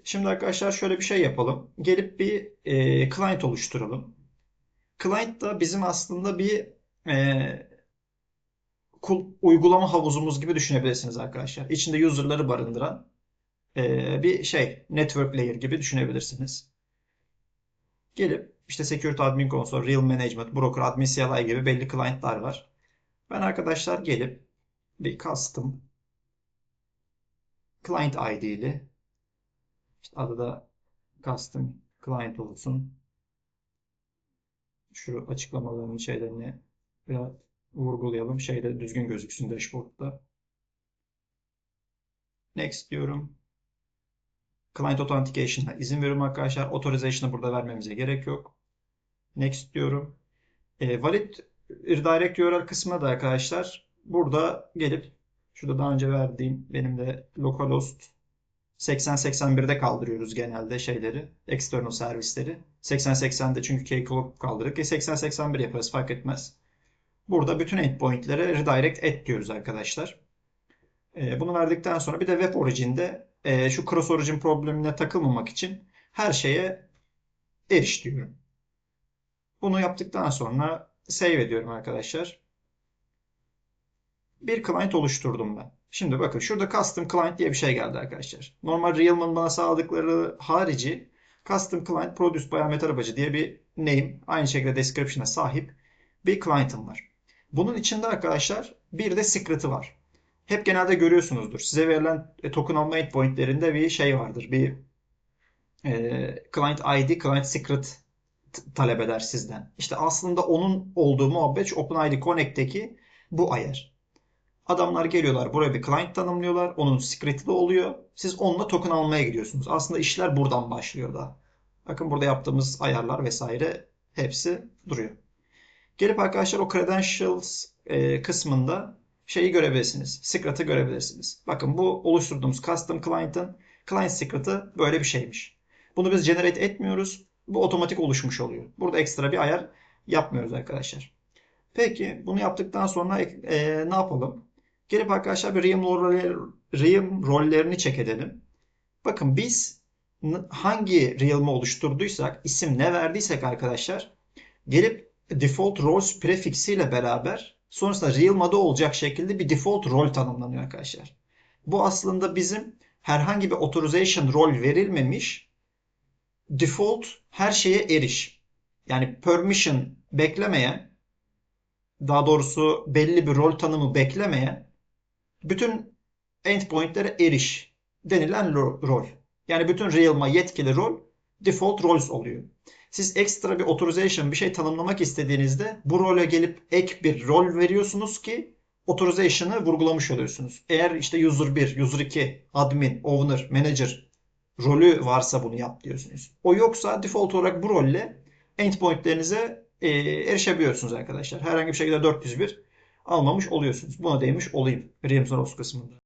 şimdi arkadaşlar şöyle bir şey yapalım. Gelip bir client oluşturalım. Client da bizim aslında bir e, uygulama havuzumuz gibi düşünebilirsiniz arkadaşlar. İçinde user'ları barındıran bir şey, network layer gibi düşünebilirsiniz. Gelip işte Security Admin Console, Real Management, Broker, Admin CLI gibi belli client'lar var. Ben arkadaşlar gelip bir custom client ID'li, işte adı da custom client olsun. Şu açıklamaların şeylerini biraz vurgulayalım. Şeyde düzgün gözüksün dashboard'da. Next diyorum. Client Authentication'a izin veriyorum arkadaşlar. Authorization'ı burada vermemize gerek yok. Next diyorum. Valid Redirect URL kısmına da arkadaşlar burada gelip şurada daha önce verdiğim benim de localhost 8081'de kaldırıyoruz genelde şeyleri, external servisleri. 8080'de çünkü keycloak kaldırdık. 8081 yaparız fark etmez. Burada bütün endpoint'lere redirect et diyoruz arkadaşlar. Bunu verdikten sonra bir de Web Origin'de şu cross origin problemine takılmamak için her şeye eriş diyorum. Bunu yaptıktan sonra save ediyorum arkadaşlar. Bir client oluşturdum ben. Şimdi bakın şurada custom client diye bir şey geldi arkadaşlar. Normal Realm'ın bana sağladıkları harici custom client produced by Ahmet Arabacı diye bir name, aynı şekilde description'a sahip bir client'ım var. Bunun içinde arkadaşlar bir de secret'ı var. Hep genelde görüyorsunuzdur. Size verilen token alma endpoint'lerinde bir şey vardır. Bir client ID, client secret talep eder sizden. İşte aslında onun olduğu muhabbet şu OpenID Connect'teki bu ayar. Adamlar geliyorlar buraya bir client tanımlıyorlar. Onun secret'i de oluyor. Siz onunla token almaya gidiyorsunuz. Aslında işler buradan başlıyor da. Bakın burada yaptığımız ayarlar vesaire hepsi duruyor. Gelip arkadaşlar o credentials kısmında şeyi görebilirsiniz. Secret'ı görebilirsiniz. Bakın bu oluşturduğumuz custom client'ın client secret'ı böyle bir şeymiş. Bunu biz generate etmiyoruz. Bu otomatik oluşmuş oluyor. Burada ekstra bir ayar yapmıyoruz arkadaşlar. Peki bunu yaptıktan sonra ne yapalım? Gelip arkadaşlar bir realm rollerini check edelim. Bakın biz hangi realm'ı oluşturduysak, isim ne verdiysek arkadaşlar gelip default roles prefixiyle beraber sonrasında realm adı olacak şekilde bir default rol tanımlanıyor arkadaşlar. Bu aslında bizim herhangi bir authorization rol verilmemiş default her şeye eriş. Yani permission beklemeyen, daha doğrusu belli bir rol tanımı beklemeyen bütün endpointlere eriş denilen rol. Yani bütün realm'a yetkili rol default roles oluyor. Siz ekstra bir authorization bir şey tanımlamak istediğinizde bu role gelip ek bir rol veriyorsunuz ki authorization'ı vurgulamış oluyorsunuz. Eğer işte user 1, user 2, admin, owner, manager rolü varsa bunu yap diyorsunuz. O yoksa default olarak bu rolle endpointlerinize erişebiliyorsunuz arkadaşlar. Herhangi bir şekilde 401 almamış oluyorsunuz. Buna değmiş olayım. Realms kısmında.